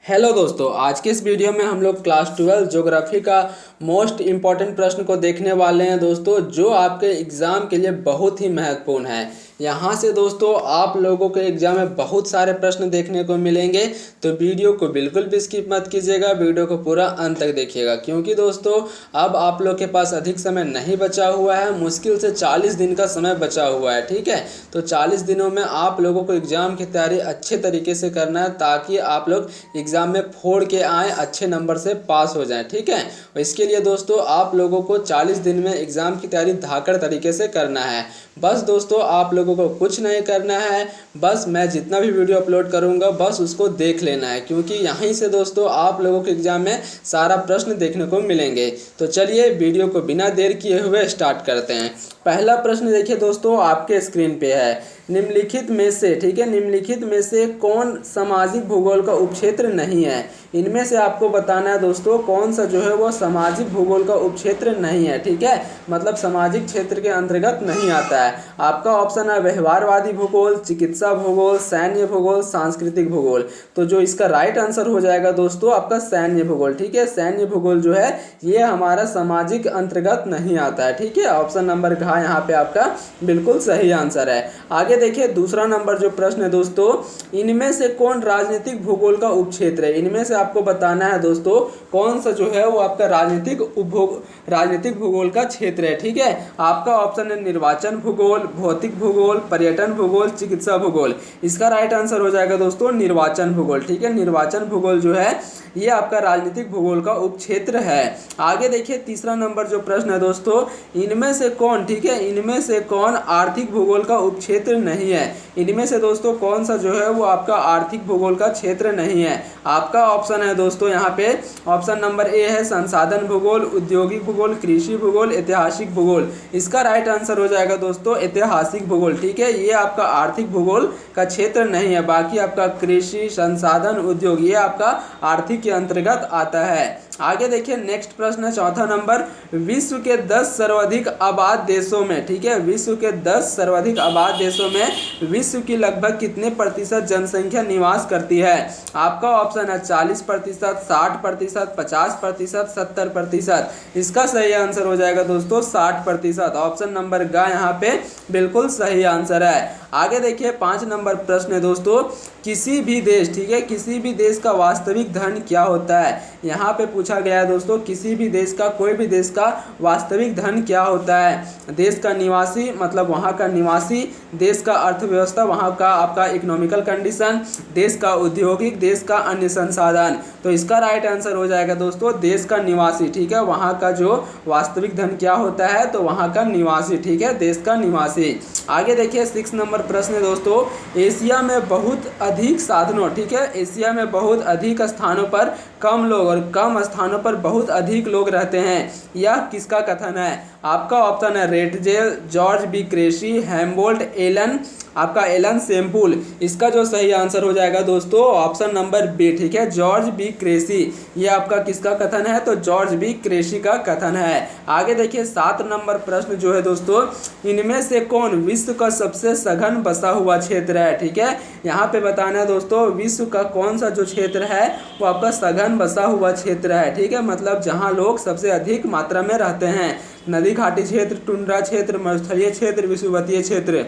Hello दोस्तों, आज के इस वीडियो में हम लोग क्लास 12 ज्योग्राफी का मोस्ट इम्पॉर्टेंट प्रश्न को देखने वाले हैं दोस्तों, जो आपके एग्ज़ाम के लिए बहुत ही महत्वपूर्ण है। यहाँ से दोस्तों आप लोगों के एग्ज़ाम में बहुत सारे प्रश्न देखने को मिलेंगे, तो वीडियो को बिल्कुल भी स्किप मत कीजिएगा, वीडियो को पूरा अंत तक देखिएगा। क्योंकि दोस्तों अब आप लोग के पास अधिक समय नहीं बचा हुआ है, मुश्किल से 40 दिन का समय बचा हुआ है। ठीक है, तो 40 दिनों में आप लोगों को एग्ज़ाम की तैयारी अच्छे तरीके से करना है, ताकि आप लोग एग्ज़ाम में फोड़ के आए, अच्छे नंबर से पास हो जाएं। ठीक है, और इसके लिए दोस्तों आप लोगों को 40 दिन में एग्ज़ाम की तैयारी धाकड़ तरीके से करना है। बस दोस्तों आप लोगों को कुछ नहीं करना है, बस मैं जितना भी वीडियो अपलोड करूंगा बस उसको देख लेना है, क्योंकि यहीं से दोस्तों आप लोगों के एग्ज़ाम में सारा प्रश्न देखने को मिलेंगे। तो चलिए वीडियो को बिना देर किए हुए स्टार्ट करते हैं। पहला प्रश्न देखिए दोस्तों, आपके स्क्रीन पे है। निम्नलिखित में से, ठीक है, निम्नलिखित में से कौन सामाजिक भूगोल का उपक्षेत्र नहीं है? इनमें से आपको बताना है दोस्तों कौन सा जो है वो सामाजिक भूगोल का उपक्षेत्र नहीं है। ठीक है, मतलब सामाजिक क्षेत्र के अंतर्गत नहीं आता है। आपका ऑप्शन है व्यवहारवादी भूगोल, चिकित्सा भूगोल, सैन्य भूगोल, सांस्कृतिक भूगोल। तो जो इसका राइट आंसर हो जाएगा दोस्तों आपका सैन्य भूगोल। ठीक है, सैन्य भूगोल जो है ये हमारा सामाजिक अंतर्गत नहीं आता है। ठीक है, ऑप्शन नंबर घ यहाँ पे आपका बिल्कुल सही आंसर है। आगे देखिए दूसरा नंबर जो प्रश्न है दोस्तों, इनमें से कौन राजनीतिक भूगोल का उपक्षेत्र है? इनमें से आपको बताना है दोस्तों कौन सा जो है वो आपका राजनीतिक भूगोल का क्षेत्र है। ठीक है, आपका ऑप्शन है निर्वाचन भूगोल, भौतिक भूगोल, पर्यटन भूगोल, चिकित्सा भूगोल। इसका राइट आंसर हो जाएगा दोस्तों निर्वाचन भूगोल। ठीक है, निर्वाचन भूगोल जो है ये आपका राजनीतिक भूगोल का उपक्षेत्र है। आगे देखिए तीसरा नंबर जो प्रश्न है दोस्तों, इनमें से कौन, ठीक है, इनमें से कौन आर्थिक भूगोल का उपक्षेत्र नहीं है? इनमें से दोस्तों कौन सा जो है वो आपका आर्थिक भूगोल का क्षेत्र नहीं है? आपका ऑप्शन है दोस्तों यहाँ पे ऑप्शन नंबर ए है संसाधन भूगोल, औद्योगिक भूगोल, कृषि भूगोल, ऐतिहासिक भूगोल। इसका राइट आंसर हो जाएगा दोस्तों ऐतिहासिक भूगोल। ठीक है, ये आपका आर्थिक भूगोल का क्षेत्र नहीं है, बाकी आपका कृषि, संसाधन, उद्योग ये आपका आर्थिक के अंतर्गत आता है। आगे देखिए नेक्स्ट प्रश्न है चौथा नंबर, विश्व के 10 सर्वाधिक आबाद देशों में, ठीक है, विश्व के 10 सर्वाधिक आबाद देशों में विश्व की लगभग कितने प्रतिशत जनसंख्या निवास करती है? आपका ऑप्शन है 40%, 60%, 50%, 70%। इसका सही आंसर हो जाएगा दोस्तों 60%। ऑप्शन नंबर ग यहाँ पे बिल्कुल सही आंसर है। आगे देखिए 5 नंबर प्रश्न है दोस्तों, किसी भी देश, ठीक है, किसी भी देश का वास्तविक धन क्या होता है? यहाँ पे पूछा गया है दोस्तों किसी भी देश का, कोई भी देश का वास्तविक धन क्या होता है? देश का निवासी मतलब वहाँ का निवासी, देश का अर्थव्यवस्था वहाँ का आपका इकोनॉमिकल कंडीशन, देश का औद्योगिक, देश का अन्य संसाधन। तो इसका राइट आंसर हो जाएगा दोस्तों देश का निवासी। ठीक है, वहाँ का जो वास्तविक धन क्या होता है? तो वहाँ का निवासी। ठीक है, देश का निवासी। आगे देखिए 6 नंबर प्रश्न है दोस्तों, एशिया में बहुत अधिक साधनों, ठीक है, एशिया में बहुत अधिक स्थानों पर कम लोग और कम स्थानों पर बहुत अधिक लोग रहते हैं, यह किसका कथन है? आपका ऑप्शन है Ratzel, George B Cressey, Humboldt, Ellen, आपका एलन सेम्पुल। इसका जो सही आंसर हो जाएगा दोस्तों ऑप्शन नंबर बी। ठीक है, जॉर्ज बी क्रेशी, ये आपका किसका कथन है? तो जॉर्ज बी क्रेशी का कथन है। आगे देखिए 7 नंबर प्रश्न जो है दोस्तों, इनमें से कौन विश्व का सबसे सघन बसा हुआ क्षेत्र है? ठीक है, यहाँ पे बताना है दोस्तों विश्व का कौन सा जो क्षेत्र है वो आपका सघन बसा हुआ क्षेत्र है। ठीक है, मतलब जहाँ लोग सबसे अधिक मात्रा में रहते हैं, नदी घाटी क्षेत्र, टुंड्रा क्षेत्र, मरुस्थलीय क्षेत्र, विषुवतीय क्षेत्र।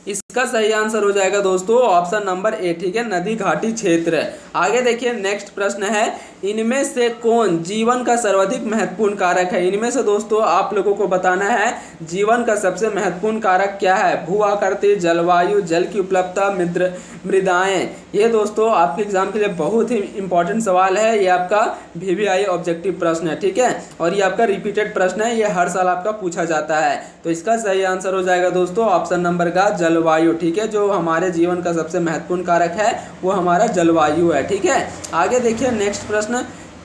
इसका सही आंसर हो जाएगा दोस्तों ऑप्शन नंबर ए। ठीक है, नदी घाटी क्षेत्र। आगे देखिए नेक्स्ट प्रश्न है, इनमें से कौन जीवन का सर्वाधिक महत्वपूर्ण कारक है? इनमें से दोस्तों आप लोगों को बताना है जीवन का सबसे महत्वपूर्ण कारक क्या है? भू आकृति, जलवायु, जल की उपलब्धता, मृदाएं। ये दोस्तों आपके एग्जाम के लिए बहुत ही इंपॉर्टेंट सवाल है, ये आपका VVI ऑब्जेक्टिव प्रश्न है। ठीक है, और ये आपका रिपीटेड प्रश्न है, ये हर साल आपका पूछा जाता है। तो इसका सही आंसर हो जाएगा दोस्तों ऑप्शन नंबर का जलवायु। ठीक है, जो हमारे जीवन का सबसे महत्वपूर्ण कारक है वो हमारा जलवायु है। ठीक है, आगे देखिए नेक्स्ट प्रश्न,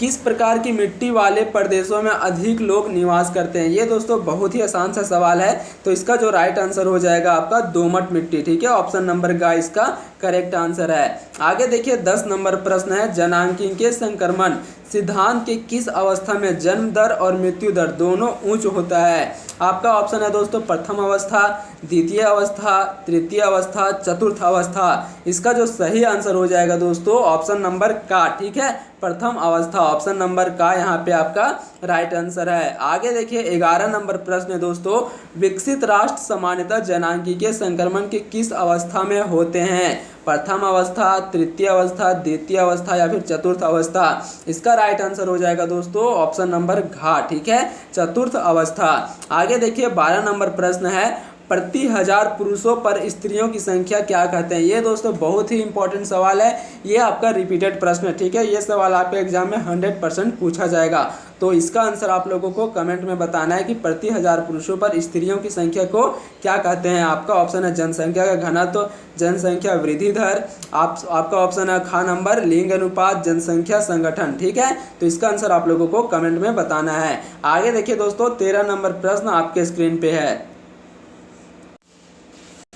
किस प्रकार की मिट्टी वाले प्रदेशों में अधिक लोग निवास करते हैं? ये दोस्तों बहुत ही आसान सा सवाल है, तो इसका जो राइट आंसर हो जाएगा आपका दोमट मिट्टी। ठीक है, ऑप्शन नंबर ग इसका करेक्ट आंसर है। आगे देखिए 10 नंबर प्रश्न है, जनांकीय संक्रमण सिद्धांत के किस अवस्था में जन्म दर और मृत्यु दर दोनों उच्च होता है? आपका ऑप्शन है दोस्तों प्रथम अवस्था, द्वितीय अवस्था, तृतीय अवस्था, चतुर्थ अवस्था। इसका जो सही आंसर हो जाएगा दोस्तों ऑप्शन नंबर का, ठीक है, प्रथम अवस्था। ऑप्शन नंबर का यहाँ पे आपका राइट आंसर है। आगे देखिए 11 नंबर प्रश्न है दोस्तों, विकसित राष्ट्र सामान्यतः जनांगीय संक्रमण के किस अवस्था में होते हैं? प्रथम अवस्था, तृतीय अवस्था, द्वितीय अवस्था या फिर चतुर्थ अवस्था? इसका राइट आंसर हो जाएगा दोस्तों ऑप्शन नंबर घ, ठीक है, चतुर्थ अवस्था। आगे देखिए 12 नंबर प्रश्न है, प्रति 1000 पुरुषों पर स्त्रियों की संख्या क्या कहते हैं? ये दोस्तों बहुत ही इंपॉर्टेंट सवाल है, ये आपका रिपीटेड प्रश्न है, ठीक है, ये सवाल आपके एग्जाम में 100% पूछा जाएगा। तो इसका आंसर आप लोगों को कमेंट में बताना है कि प्रति 1000 पुरुषों पर स्त्रियों की संख्या को क्या कहते हैं। आपका ऑप्शन है जनसंख्या का घनत्व, जनसंख्या वृद्धि दर, आपका ऑप्शन है ख नंबर लिंग अनुपात, जनसंख्या संगठन, ठीक है। तो इसका आंसर आप लोगों को कमेंट में बताना है। आगे देखिए दोस्तों 13 नंबर प्रश्न आपके स्क्रीन पे है।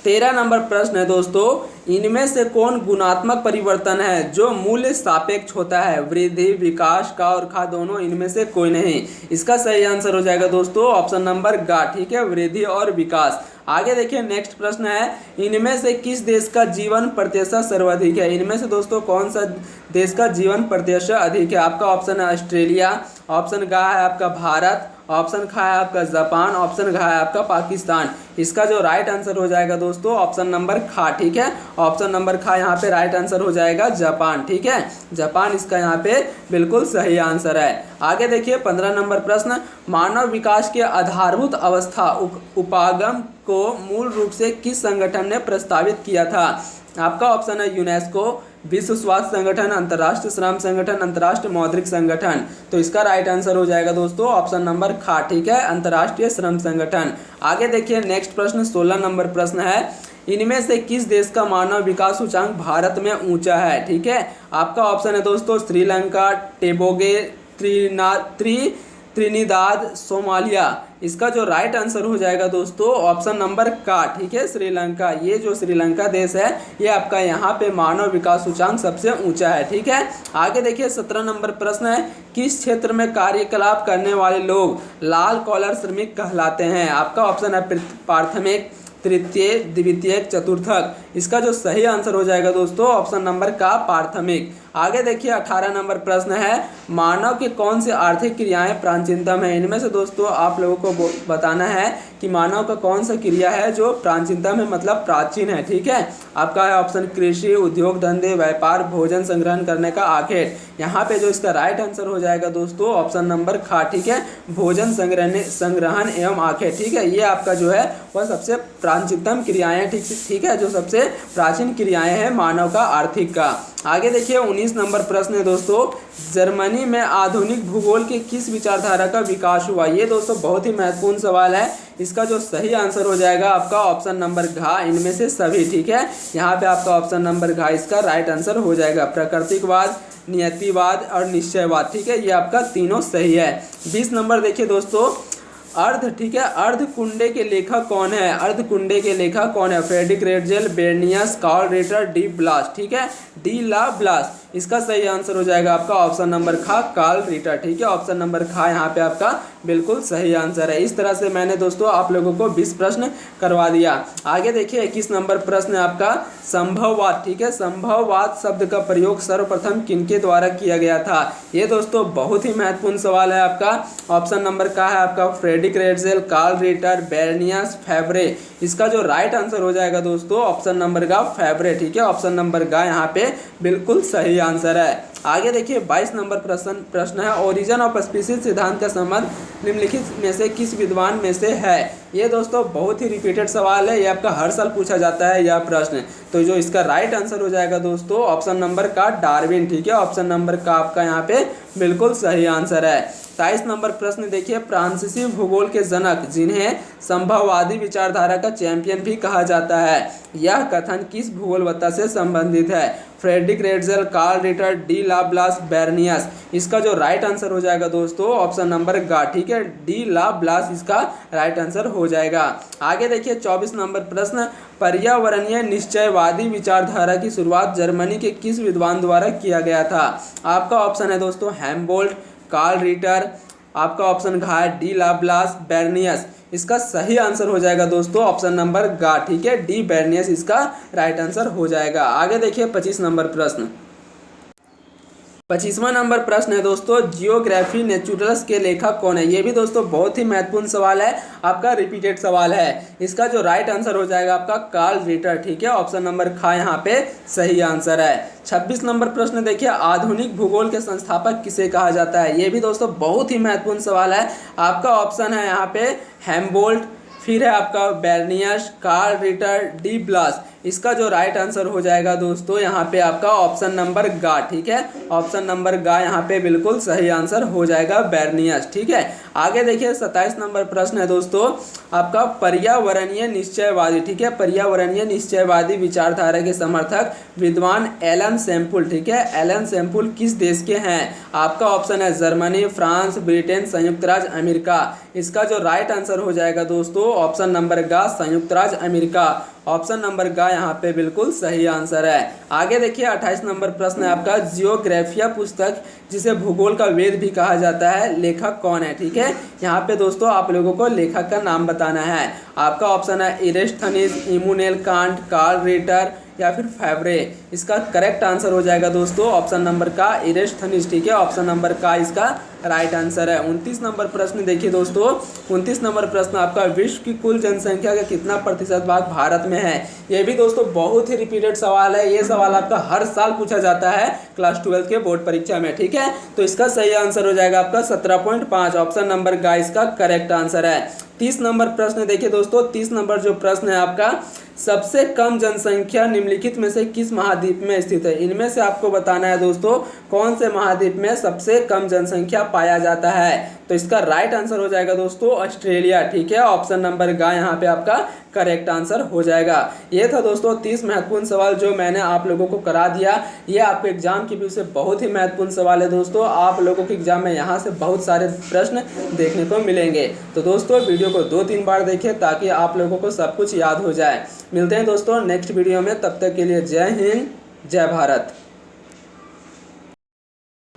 13 नंबर प्रश्न है दोस्तों, इनमें से कौन गुणात्मक परिवर्तन है जो मूल्य सापेक्ष होता है? वृद्धि, विकास, का और खा दोनों इनमें से कोई नहीं। इसका सही आंसर हो जाएगा दोस्तों ऑप्शन नंबर गा, ठीक है, वृद्धि और विकास। आगे देखिए नेक्स्ट प्रश्न है, इनमें से किस देश का जीवन प्रत्याशा सर्वाधिक है? इनमें से दोस्तों कौन सा देश का जीवन प्रत्याशा अधिक है? आपका ऑप्शन है ऑस्ट्रेलिया, ऑप्शन गा है आपका भारत, ऑप्शन खा है आपका जापान, ऑप्शन घा है आपका पाकिस्तान। इसका जो राइट आंसर हो जाएगा दोस्तों ऑप्शन नंबर खा, ठीक है, ऑप्शन नंबर खा यहाँ पे राइट आंसर हो जाएगा जापान, ठीक है, जापान इसका यहाँ पे बिल्कुल सही आंसर है। आगे देखिए 15 नंबर प्रश्न, मानव विकास के आधारभूत अवस्था उपागम को मूल रूप से किस संगठन ने प्रस्तावित किया था? आपका ऑप्शन है यूनेस्को, विश्व स्वास्थ्य संगठन, अंतर्राष्ट्रीय श्रम संगठन, अंतर्राष्ट्रीय मौद्रिक संगठन। तो इसका राइट आंसर हो जाएगा दोस्तों ऑप्शन नंबर खा, ठीक है, अंतर्राष्ट्रीय श्रम संगठन। आगे देखिए नेक्स्ट प्रश्न 16 नंबर प्रश्न है, इनमें से किस देश का मानव विकास सूचांक भारत में ऊंचा है? ठीक है, आपका ऑप्शन है दोस्तों श्रीलंका, टेबोगे, त्रिनिदाद, सोमालिया। इसका जो राइट आंसर हो जाएगा दोस्तों ऑप्शन नंबर का, ठीक है, श्रीलंका। ये जो श्रीलंका देश है ये आपका यहाँ पे मानव विकास सूचांक सबसे ऊंचा है, ठीक है। आगे देखिए 17 नंबर प्रश्न है, किस क्षेत्र में कार्यकलाप करने वाले लोग लाल कॉलर श्रमिक कहलाते हैं? आपका ऑप्शन है प्राथमिक, तृतीय, द्वितीयक, चतुर्थक। इसका जो सही आंसर हो जाएगा दोस्तों ऑप्शन नंबर का प्राथमिक। आगे देखिए 18 नंबर प्रश्न है, मानव के कौन से आर्थिक क्रियाएं प्राचीनतम है? इनमें से दोस्तों आप लोगों को बताना है कि मानव का कौन सा क्रिया है जो प्राचीनतम है, मतलब प्राचीन है, ठीक है। आपका है ऑप्शन कृषि, उद्योग धंधे, व्यापार, भोजन संग्रहण करने का आखेट। यहाँ पे जो इसका राइट आंसर हो जाएगा दोस्तों ऑप्शन नंबर खा, ठीक है, भोजन संग्रहण एवं आखेट, ठीक है। ये आपका जो है वह सबसे प्राचीनतम क्रियाएं, ठीक है, जो सबसे प्राचीन क्रियाएं हैं मानव का आर्थिक का। आगे देखिए 19 नंबर प्रश्न है दोस्तों, जर्मनी में आधुनिक भूगोल के किस विचारधारा का विकास हुआ? ये दोस्तों बहुत ही महत्वपूर्ण सवाल है। इसका जो सही आंसर हो जाएगा आपका ऑप्शन नंबर घा, इनमें से सभी, ठीक है। यहाँ पे आपका ऑप्शन नंबर घा इसका राइट आंसर हो जाएगा। प्राकृतिकवाद, नियतिवाद और निश्चयवाद, ठीक है, ये आपका तीनों सही है। 20 नंबर देखिए दोस्तों, अर्ध, ठीक है, अर्ध कुंडे के लेखक कौन है? अर्ध कुंडे के लेखक कौन है? Friedrich Ratzel, Varenius, Carl Ritter, de Blache, ठीक है, डी ला ब्लास। इसका सही आंसर हो जाएगा आपका ऑप्शन नंबर खा, कार्ल रिटर, ठीक है, ऑप्शन नंबर खा यहाँ पे आपका बिल्कुल सही आंसर है। इस तरह से मैंने दोस्तों आप लोगों को 20 प्रश्न करवा दिया। आगे देखिए 21 नंबर प्रश्न है आपका संभववाद, ठीक है, संभववाद शब्द का प्रयोग सर्वप्रथम किनके द्वारा किया गया था? ये दोस्तों बहुत ही महत्वपूर्ण सवाल है आपका। ऑप्शन नंबर का है आपका फ्रेडरिक रेटजेल, कार्ल रिटर, बेरनियस, फेब्रे। इसका जो राइट आंसर हो जाएगा दोस्तों ऑप्शन नंबर का फेब्रे, ठीक है, ऑप्शन नंबर का यहाँ पे बिल्कुल सही आंसर है। आगे देखिए 22 नंबर प्रश्न है, ओरिजिन ऑफ स्पीसीज सिद्धांत का संबंध निम्नलिखित में से किस विद्वान में से है? ये दोस्तों बहुत ही रिपीटेड सवाल है, ये आपका हर साल पूछा जाता है यह प्रश्न। तो जो इसका राइट आंसर हो जाएगा दोस्तों ऑप्शन नंबर का डार्विन, ठीक है, ऑप्शन नंबर का आपका यहाँ पे बिल्कुल सही आंसर है। 23 नंबर प्रश्न देखिए, फ्रांसीसी भूगोल के जनक जिन्हें संभववादी विचारधारा का चैंपियन भी कहा जाता है, यह कथन किस भूगोलवेत्ता से संबंधित है? Friedrich Ratzel, Carl Ritter, de la Blache, Varenius. इसका जो राइट आंसर हो जाएगा दोस्तों ऑप्शन नंबर गा, ठीक है, डी ला ब्लास इसका राइट आंसर हो जाएगा। आगे देखिए 24 नंबर प्रश्न, पर्यावरणीय निश्चयवादी विचारधारा की शुरुआत जर्मनी के किस विद्वान द्वारा किया गया था? आपका ऑप्शन है दोस्तों हैम्बोल्ट, कार्ल रिटर, आपका ऑप्शन घ है डी लाप्लास, बेर्नियस। इसका सही आंसर हो जाएगा दोस्तों ऑप्शन नंबर ग, ठीक है, डी बेर्नियस इसका राइट आंसर हो जाएगा। आगे देखिए 25 नंबर प्रश्न। 25वां नंबर प्रश्न है दोस्तों, जियोग्राफी नेचुरल्स के लेखक कौन है? ये भी दोस्तों बहुत ही महत्वपूर्ण सवाल है, आपका रिपीटेड सवाल है। इसका जो राइट आंसर हो जाएगा आपका कार्ल रिटर, ठीक है, ऑप्शन नंबर ख यहाँ पे सही आंसर है। 26 नंबर प्रश्न देखिए, आधुनिक भूगोल के संस्थापक किसे कहा जाता है? ये भी दोस्तों बहुत ही महत्वपूर्ण सवाल है। आपका ऑप्शन है यहाँ पे हैम्बोल्ट, फिर है आपका बेर्नियस, कार्ल रिटर, डी ब्लास। इसका जो राइट आंसर हो जाएगा दोस्तों यहाँ पे आपका ऑप्शन नंबर ग, ठीक है, ऑप्शन नंबर ग यहाँ पे बिल्कुल सही आंसर हो जाएगा बेर्नियस, ठीक है। आगे देखिए 27 नंबर प्रश्न है दोस्तों, आपका पर्यावरणीय निश्चयवादी, ठीक है, पर्यावरणीय निश्चयवादी विचारधारा के समर्थक विद्वान एलन सैम्पुल, ठीक है, एलन सैम्पुल किस देश के हैं? आपका ऑप्शन है जर्मनी, फ्रांस, ब्रिटेन, संयुक्त राज्य अमेरिका। इसका जो राइट आंसर हो जाएगा दोस्तों ऑप्शन नंबर ग, संयुक्त राज्य अमेरिका, ऑप्शन नंबर ग यहाँ पे बिल्कुल सही आंसर है। आगे देखिए 28 नंबर प्रश्न है आपका, जियोग्राफिया पुस्तक जिसे भूगोल का वेद भी कहा जाता है, लेखक कौन है? ठीक है, यहाँ पे दोस्तों आप लोगों को लेखक का नाम बताना है। आपका ऑप्शन है इरेस्टथनीज, इमैनुएल कांट, कार्ल रिटर या फिर फेब्रे। इसका करेक्ट आंसर हो जाएगा दोस्तों ऑप्शन नंबर का इरेस्टथनीज, ठीक है, ऑप्शन नंबर का इसका राइट आंसर है। 29 नंबर प्रश्न देखिए दोस्तों, 29 नंबर प्रश्न आपका, विश्व की कुल जनसंख्या का कितना प्रतिशत भाग भारत में है? ये भी दोस्तों बहुत ही रिपीटेड सवाल है, ये सवाल आपका हर साल पूछा जाता है क्लास 12 के बोर्ड परीक्षा में, ठीक है। तो इसका सही आंसर हो जाएगा आपका 17.5, ऑप्शन नंबर का इसका करेक्ट आंसर है। 30 नंबर प्रश्न देखिए दोस्तों, 30 नंबर जो प्रश्न है आपका, सबसे कम जनसंख्या निम्नलिखित में से किस महाद्वीप में स्थित है? इनमें से आपको बताना है दोस्तों कौन से महाद्वीप में सबसे कम जनसंख्या पाया जाता है। तो इसका राइट आंसर हो जाएगा दोस्तों ऑस्ट्रेलिया, ठीक है, ऑप्शन नंबर ग यहाँ पे आपका करेक्ट आंसर हो जाएगा। ये था दोस्तों 30 महत्वपूर्ण सवाल जो मैंने आप लोगों को करा दिया। ये आपके एग्जाम की व्यू से बहुत ही महत्वपूर्ण सवाल है दोस्तों, आप लोगों के एग्जाम में यहाँ से बहुत सारे प्रश्न देखने को मिलेंगे। तो दोस्तों वीडियो को 2-3 बार देखें ताकि आप लोगों को सब कुछ याद हो जाए। मिलते हैं दोस्तों नेक्स्ट वीडियो में, तब तक के लिए जय हिंद, जय भारत।